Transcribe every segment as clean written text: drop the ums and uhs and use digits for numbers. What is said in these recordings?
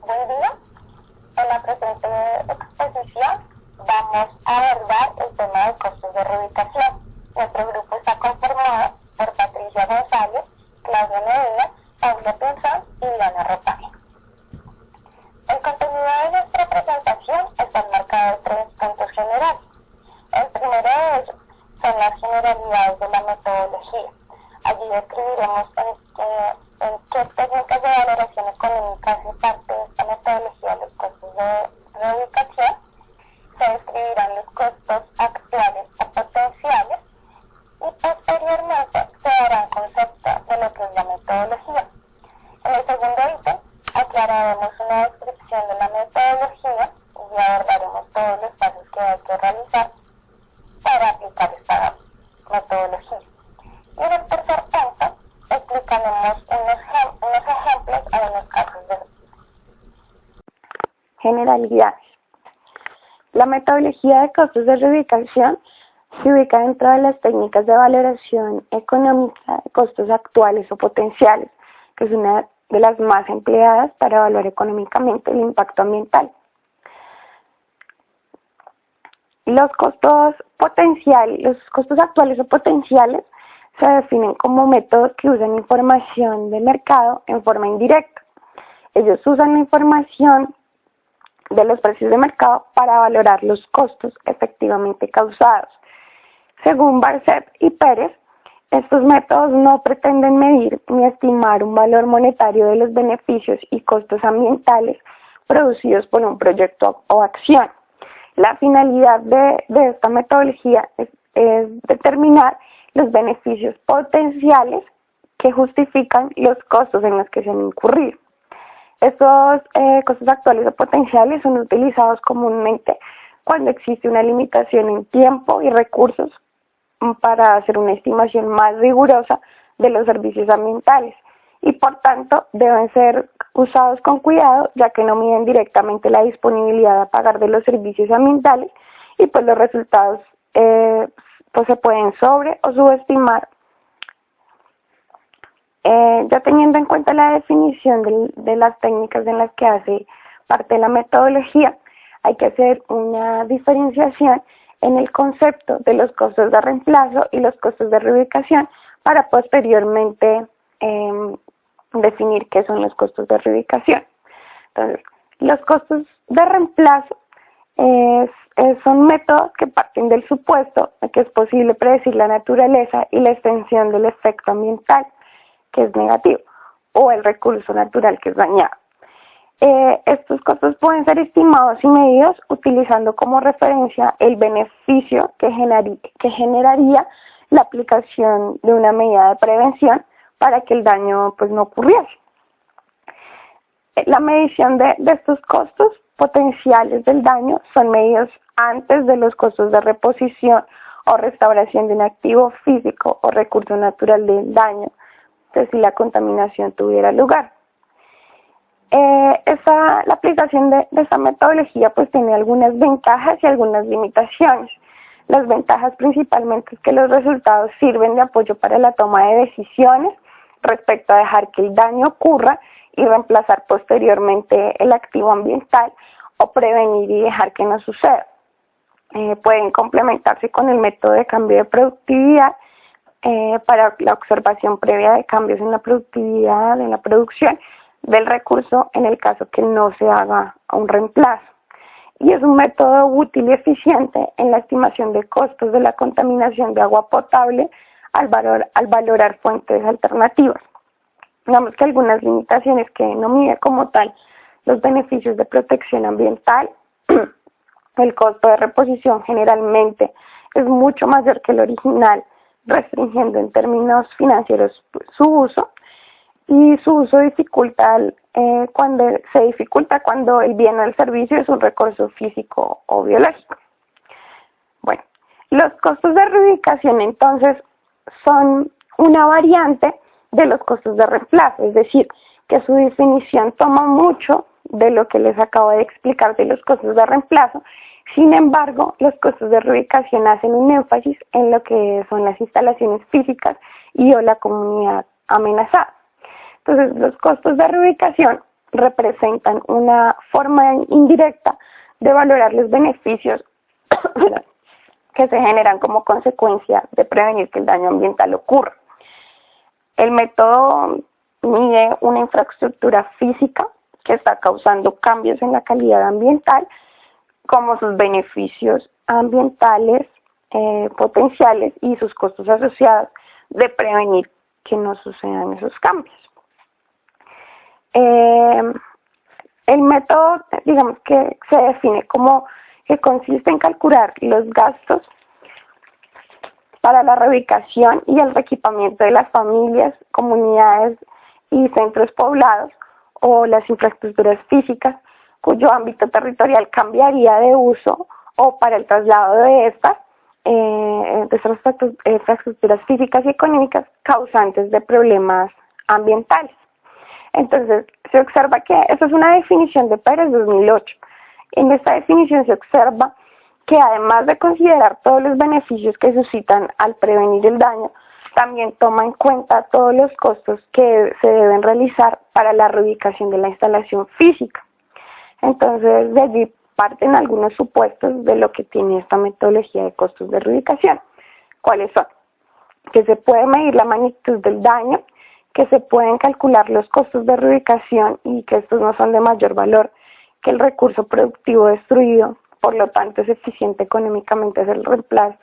Buen día. En la presente exposición vamos a abordar el tema de costos de reubicación. Nuestro grupo está conformado por Patricia González, Claudia Medina, Paula Pinzón y Diana Ropaje. El contenido de nuestra presentación está enmarcado en 3 puntos generales. El primero de ellos son las generalidades de la metodología. Allí describiremos en qué técnicas de valoración económica hace parte de esta metodología los costos de reubicación. Se describirán los costos actuales o potenciales y posteriormente se dará un concepto de lo que es la metodología. En el segundo ítem aclararemos una descripción de la metodología y abordaremos todos los pasos que hay que realizar para aplicar esta metodología. Y en el tercer punto explicaremos unos ejemplos a unos casos de generalidades. La metodología de costos de reubicación se ubica dentro de las técnicas de valoración económica de costos actuales o potenciales, que es una de las más empleadas para evaluar económicamente el impacto ambiental. Los costos actuales o potenciales se definen como métodos que usan información de mercado en forma indirecta. Ellos usan la información de los precios de mercado para valorar los costos efectivamente causados. Según Barcet y Pérez, estos métodos no pretenden medir ni estimar un valor monetario de los beneficios y costos ambientales producidos por un proyecto o acción. La finalidad de esta metodología es determinar los beneficios potenciales que justifican los costos en los que se han incurrido. Estos costos actuales o potenciales son utilizados comúnmente cuando existe una limitación en tiempo y recursos para hacer una estimación más rigurosa de los servicios ambientales y por tanto deben ser usados con cuidado, ya que no miden directamente la disponibilidad a pagar de los servicios ambientales y pues los resultados pues se pueden sobre o subestimar. Ya teniendo en cuenta la definición de las técnicas en las que hace parte de la metodología, hay que hacer una diferenciación en el concepto de los costos de reemplazo y los costos de reubicación para posteriormente definir qué son los costos de reubicación. Entonces, los costos de reemplazo son métodos que parten del supuesto de que es posible predecir la naturaleza y la extensión del efecto ambiental, que es negativo, o el recurso natural, que es dañado. Estos costos pueden ser estimados y medidos utilizando como referencia el beneficio que generaría la aplicación de una medida de prevención para que el daño pues no ocurriese. La medición de estos costos potenciales del daño son medidos antes de los costos de reposición o restauración de un activo físico o recurso natural del daño, si la contaminación tuviera lugar. La aplicación de esta metodología pues tiene algunas ventajas y algunas limitaciones. Las ventajas principalmente es que los resultados sirven de apoyo para la toma de decisiones respecto a dejar que el daño ocurra y reemplazar posteriormente el activo ambiental o prevenir y dejar que no suceda. Pueden complementarse con el método de cambio de productividad para la observación previa de cambios en la productividad, en la producción del recurso en el caso que no se haga un reemplazo. Y es un método útil y eficiente en la estimación de costos de la contaminación de agua potable al valorar fuentes alternativas. Digamos que algunas limitaciones que no mide como tal los beneficios de protección ambiental. El costo de reposición generalmente es mucho mayor que el original, restringiendo en términos financieros su uso, y su uso se dificulta cuando el bien o el servicio es un recurso físico o biológico. Bueno, los costos de reubicación entonces son una variante de los costos de reemplazo, es decir, que su definición toma mucho de lo que les acabo de explicar de los costos de reemplazo. Sin embargo, los costos de reubicación hacen un énfasis en lo que son las instalaciones físicas y o la comunidad amenazada. Entonces, los costos de reubicación representan una forma indirecta de valorar los beneficios que se generan como consecuencia de prevenir que el daño ambiental ocurra. El método mide una infraestructura física que está causando cambios en la calidad ambiental, como sus beneficios ambientales potenciales y sus costos asociados de prevenir que no sucedan esos cambios. El método, digamos que se define como que consiste en calcular los gastos para la reubicación y el reequipamiento de las familias, comunidades y centros poblados o las infraestructuras físicas cuyo ámbito territorial cambiaría de uso o para el traslado de estas infraestructuras físicas y económicas causantes de problemas ambientales. Entonces, se observa que esa es una definición de Pérez 2008. En esta definición se observa que además de considerar todos los beneficios que suscitan al prevenir el daño, también toma en cuenta todos los costos que se deben realizar para la reubicación de la instalación física. Entonces, de allí parten algunos supuestos de lo que tiene esta metodología de costos de reubicación. ¿Cuáles son? Que se puede medir la magnitud del daño, que se pueden calcular los costos de reubicación y que estos no son de mayor valor que el recurso productivo destruido, por lo tanto es eficiente económicamente hacer el reemplazo.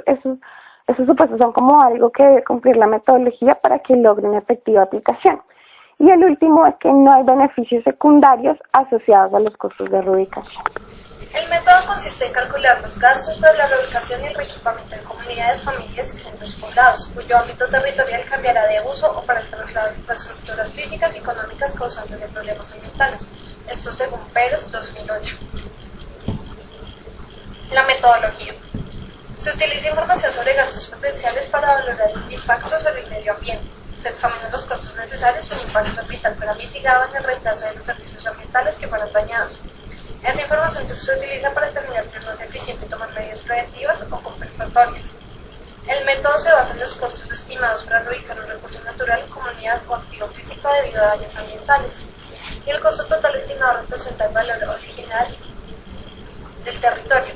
Esos supuestos son como algo que debe cumplir la metodología para que logre una efectiva aplicación. Y el último es que no hay beneficios secundarios asociados a los costos de reubicación. El método consiste en calcular los gastos para la reubicación y el reequipamiento de comunidades, familias y centros poblados, cuyo ámbito territorial cambiará de uso o para el traslado de infraestructuras físicas y económicas causantes de problemas ambientales. Esto según Pérez 2008. La metodología. Se utiliza información sobre gastos potenciales para valorar el impacto sobre el medio ambiente. Se examinan los costos necesarios si un impacto ambiental fuera mitigado en el reemplazo de los servicios ambientales que fueran dañados. Esa información se utiliza para determinar si es más eficiente tomar medidas preventivas o compensatorias. El método se basa en los costos estimados para reubicar un recurso natural, comunidad o activo físico debido a daños ambientales. Y el costo total estimado representa el valor original del territorio,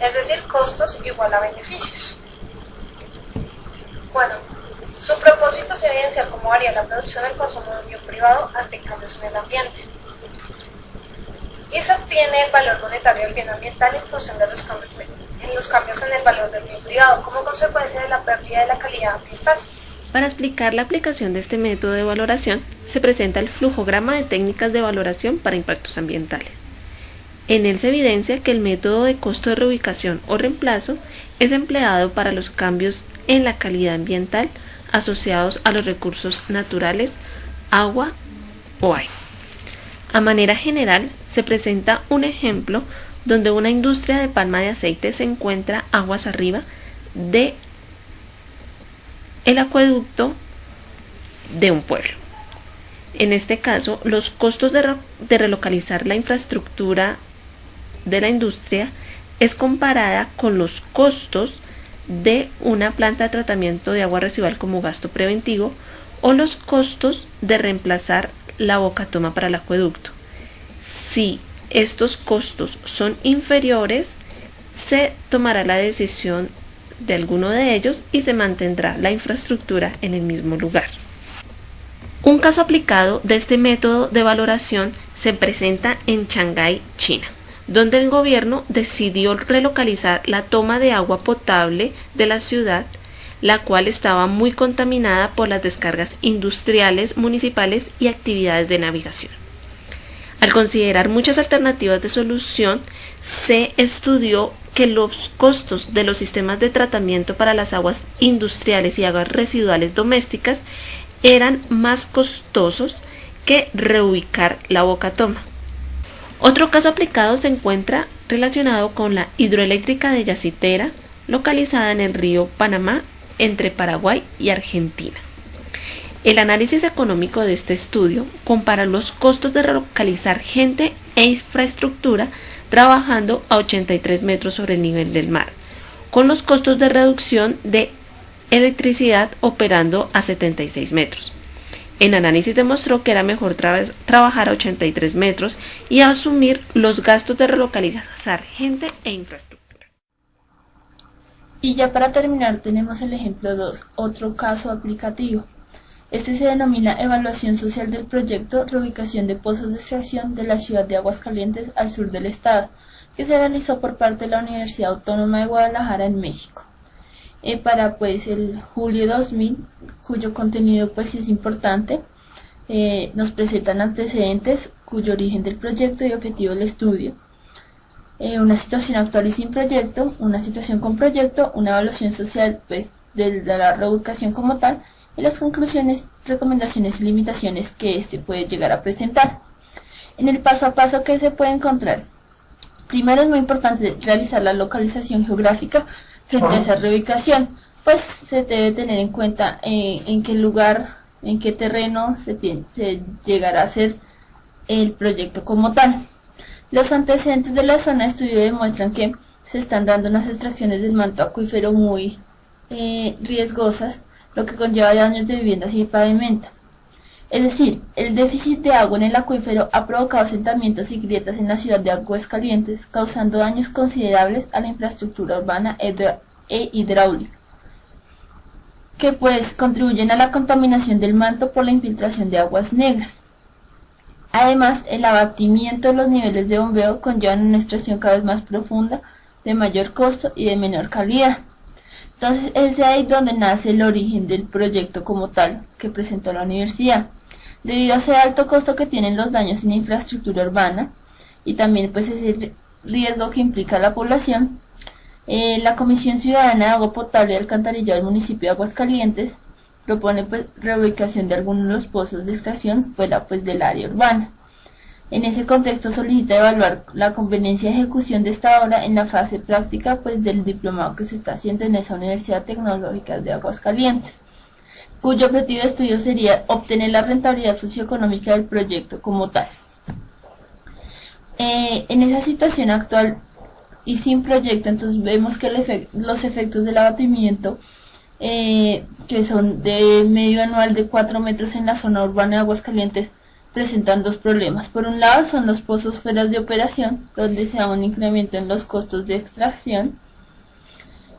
es decir, costos igual a beneficios. Bueno, su propósito es evidenciar cómo varía la producción y el consumo de un bien privado ante cambios en el ambiente. Y se obtiene el valor monetario del bien ambiental en función de los cambios en el valor del bien privado como consecuencia de la pérdida de la calidad ambiental. Para explicar la aplicación de este método de valoración, se presenta el flujograma de técnicas de valoración para impactos ambientales. En él se evidencia que el método de costo de reubicación o reemplazo es empleado para los cambios en la calidad ambiental asociados a los recursos naturales, agua o aire. A manera general, se presenta un ejemplo donde una industria de palma de aceite se encuentra aguas arriba de el acueducto de un pueblo. En este caso, los costos de relocalizar la infraestructura de la industria es comparada con los costos de una planta de tratamiento de agua residual como gasto preventivo o los costos de reemplazar la bocatoma para el acueducto. Si estos costos son inferiores, se tomará la decisión de alguno de ellos y se mantendrá la infraestructura en el mismo lugar. Un caso aplicado de este método de valoración se presenta en Shanghái, China, donde el gobierno decidió relocalizar la toma de agua potable de la ciudad, la cual estaba muy contaminada por las descargas industriales, municipales y actividades de navegación. Al considerar muchas alternativas de solución, se estudió que los costos de los sistemas de tratamiento para las aguas industriales y aguas residuales domésticas eran más costosos que reubicar la bocatoma. Otro caso aplicado se encuentra relacionado con la hidroeléctrica de Yacitera, localizada en el río Panamá, entre Paraguay y Argentina. El análisis económico de este estudio compara los costos de relocalizar gente e infraestructura trabajando a 83 metros sobre el nivel del mar, con los costos de reducción de electricidad operando a 76 metros. En análisis demostró que era mejor trabajar a 83 metros y asumir los gastos de relocalizar gente e infraestructura. Y ya para terminar tenemos el ejemplo 2, otro caso aplicativo. Este se denomina Evaluación Social del Proyecto Reubicación de Pozos de Extracción de la ciudad de Aguascalientes al sur del estado, que se realizó por parte de la Universidad Autónoma de Guadalajara en México. Para el julio 2000, cuyo contenido es importante, nos presentan antecedentes, cuyo origen del proyecto y objetivo del estudio, una situación actual y sin proyecto, una situación con proyecto, una evaluación social de la reubicación como tal, y las conclusiones, recomendaciones y limitaciones que éste puede llegar a presentar. En el paso a paso que se puede encontrar, primero es muy importante realizar la localización geográfica frente a esa reubicación, pues se debe tener en cuenta en qué lugar, en qué terreno se llegará a hacer el proyecto como tal. Los antecedentes de la zona de estudio demuestran que se están dando unas extracciones del manto acuífero muy riesgosas, lo que conlleva daños de viviendas y de pavimento. Es decir, el déficit de agua en el acuífero ha provocado asentamientos y grietas en la ciudad de Aguascalientes, causando daños considerables a la infraestructura urbana e hidráulica, que contribuyen a la contaminación del manto por la infiltración de aguas negras. Además, el abatimiento de los niveles de bombeo conlleva una extracción cada vez más profunda, de mayor costo y de menor calidad. Entonces es ahí donde nace el origen del proyecto como tal que presentó la universidad. Debido a ese alto costo que tienen los daños en infraestructura urbana y también ese riesgo que implica a la población, la Comisión Ciudadana de Agua Potable y Alcantarillado del municipio de Aguascalientes propone reubicación de algunos de los pozos de extracción fuera del área urbana. En ese contexto solicita evaluar la conveniencia de ejecución de esta obra en la fase práctica del diplomado que se está haciendo en esa Universidad Tecnológica de Aguascalientes, cuyo objetivo de estudio sería obtener la rentabilidad socioeconómica del proyecto como tal. En esa situación actual y sin proyecto, entonces vemos que los efectos del abatimiento, que son de medio anual de 4 metros en la zona urbana de Aguascalientes, presentan dos problemas. Por un lado son los pozos fuera de operación, donde se da un incremento en los costos de extracción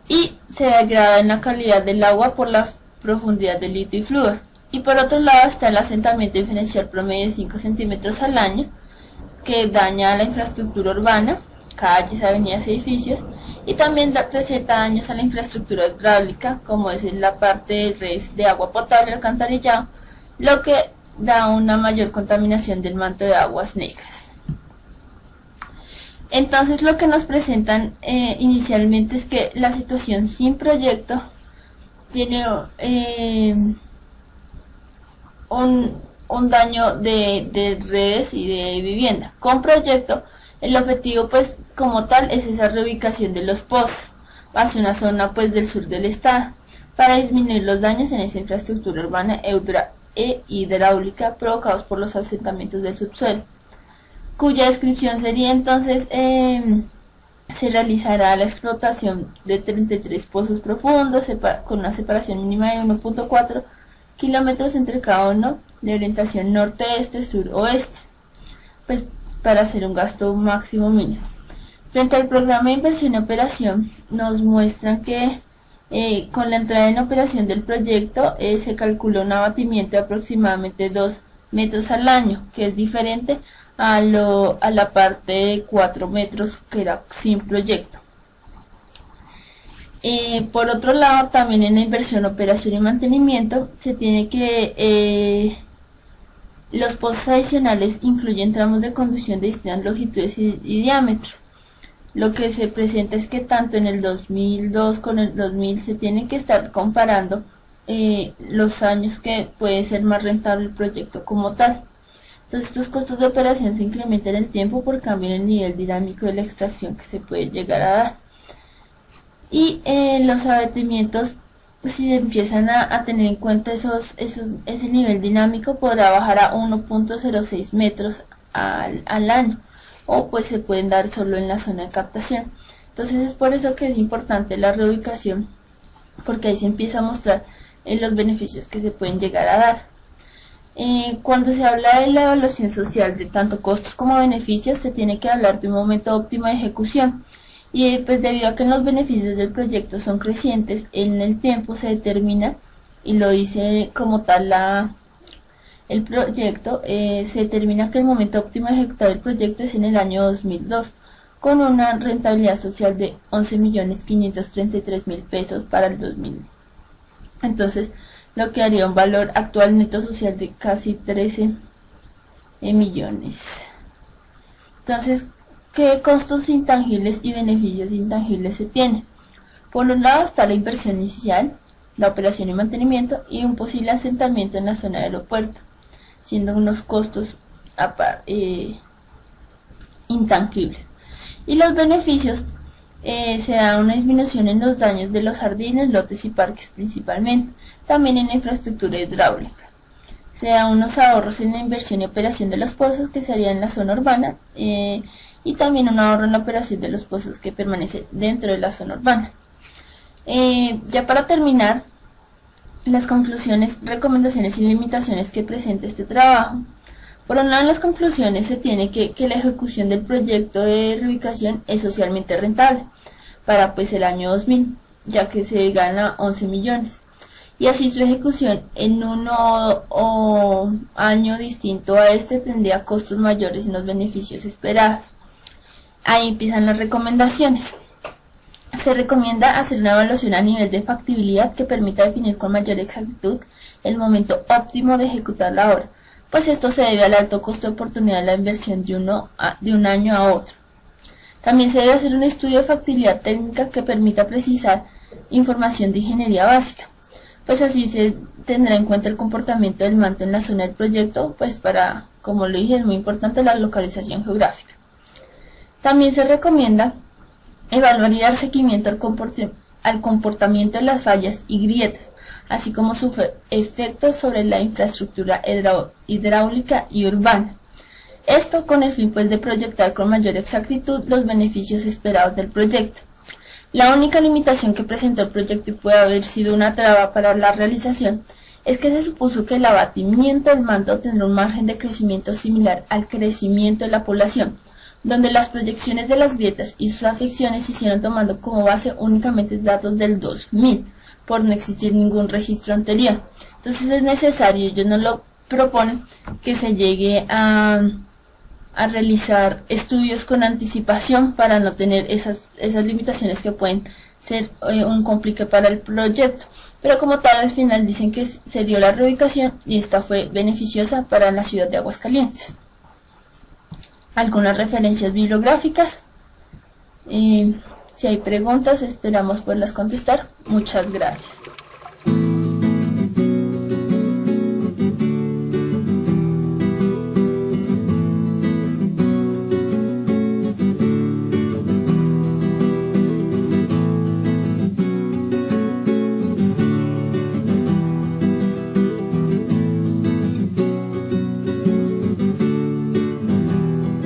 y se degrada en la calidad del agua por la profundidad del litio y flúor. Y por otro lado está el asentamiento diferencial promedio de 5 centímetros al año, que daña la infraestructura urbana, calles, avenidas, edificios, y también presenta daños a la infraestructura hidráulica, como es en la parte de redes de agua potable, alcantarillado, lo que da una mayor contaminación del manto de aguas negras. Entonces lo que nos presentan inicialmente es que la situación sin proyecto tiene un daño de redes y de vivienda. Con proyecto, el objetivo como tal es esa reubicación de los pozos hacia una zona del sur del estado para disminuir los daños en esa infraestructura urbana e hidráulica provocados por los asentamientos del subsuelo, cuya descripción sería entonces se realizará la explotación de 33 pozos profundos con una separación mínima de 1.4 kilómetros entre cada uno, de orientación norte-este, sur-oeste, para hacer un gasto máximo mínimo. Frente al programa de inversión y operación, nos muestran que con la entrada en operación del proyecto se calculó un abatimiento de aproximadamente 2 metros al año, que es diferente a la parte de 4 metros que era sin proyecto. Por otro lado, también en la inversión, operación y mantenimiento se tiene que los pozos adicionales incluyen tramos de conducción de distintas longitudes y diámetros. Lo que se presenta es que tanto en el 2002 con el 2000 se tiene que estar comparando los años que puede ser más rentable el proyecto como tal. Entonces estos costos de operación se incrementan en el tiempo por cambio en el nivel dinámico de la extracción que se puede llegar a dar. Y los abatimientos, si empiezan a tener en cuenta ese nivel dinámico, podrá bajar a 1.06 metros al año, o se pueden dar solo en la zona de captación. Entonces es por eso que es importante la reubicación, porque ahí se empieza a mostrar los beneficios que se pueden llegar a dar. Cuando se habla de la evaluación social de tanto costos como beneficios, se tiene que hablar de un momento óptimo de ejecución. Y pues debido a que los beneficios del proyecto son crecientes en el tiempo, se determina, y lo dice como tal el proyecto, se determina que el momento óptimo de ejecutar el proyecto es en el año 2002, con una rentabilidad social de 11.533.000 pesos para el 2000. Entonces, lo que haría un valor actual neto social de casi 13 millones. Entonces, ¿qué costos intangibles y beneficios intangibles se tienen? Por un lado está la inversión inicial, la operación y mantenimiento y un posible asentamiento en la zona del aeropuerto, siendo unos costos intangibles. Y los beneficios, se da una disminución en los daños de los jardines, lotes y parques principalmente, también en la infraestructura hidráulica. Se da unos ahorros en la inversión y operación de los pozos que se harían en la zona urbana, y también un ahorro en la operación de los pozos que permanece dentro de la zona urbana. Ya para terminar, las conclusiones, recomendaciones y limitaciones que presenta este trabajo. Por un lado, en las conclusiones se tiene que la ejecución del proyecto de reubicación es socialmente rentable para pues el año 2000, ya que se gana 11 millones. Y así su ejecución en un año distinto a este tendría costos mayores en los beneficios esperados. Ahí empiezan las recomendaciones. Se recomienda hacer una evaluación a nivel de factibilidad que permita definir con mayor exactitud el momento óptimo de ejecutar la obra, pues esto se debe al alto costo de oportunidad de la inversión de un año a otro. También se debe hacer un estudio de factibilidad técnica que permita precisar información de ingeniería básica, pues así se tendrá en cuenta el comportamiento del manto en la zona del proyecto, pues para, como lo dije, es muy importante la localización geográfica. También se recomienda evaluar y dar seguimiento al comportamiento de las fallas y grietas, así como su efecto sobre la infraestructura hidráulica y urbana. Esto con el fin pues de proyectar con mayor exactitud los beneficios esperados del proyecto. La única limitación que presentó el proyecto y puede haber sido una traba para la realización es que se supuso que el abatimiento del manto tendrá un margen de crecimiento similar al crecimiento de la población, donde las proyecciones de las grietas y sus afecciones se hicieron tomando como base únicamente datos del 2000, por no existir ningún registro anterior. Entonces es necesario, ellos nos lo proponen, que se llegue a realizar estudios con anticipación para no tener esas limitaciones que pueden ser un complique para el proyecto. Pero como tal, al final dicen que se dio la reubicación y esta fue beneficiosa para la ciudad de Aguascalientes. Algunas referencias bibliográficas. Si hay preguntas, esperamos poderlas contestar. Muchas gracias.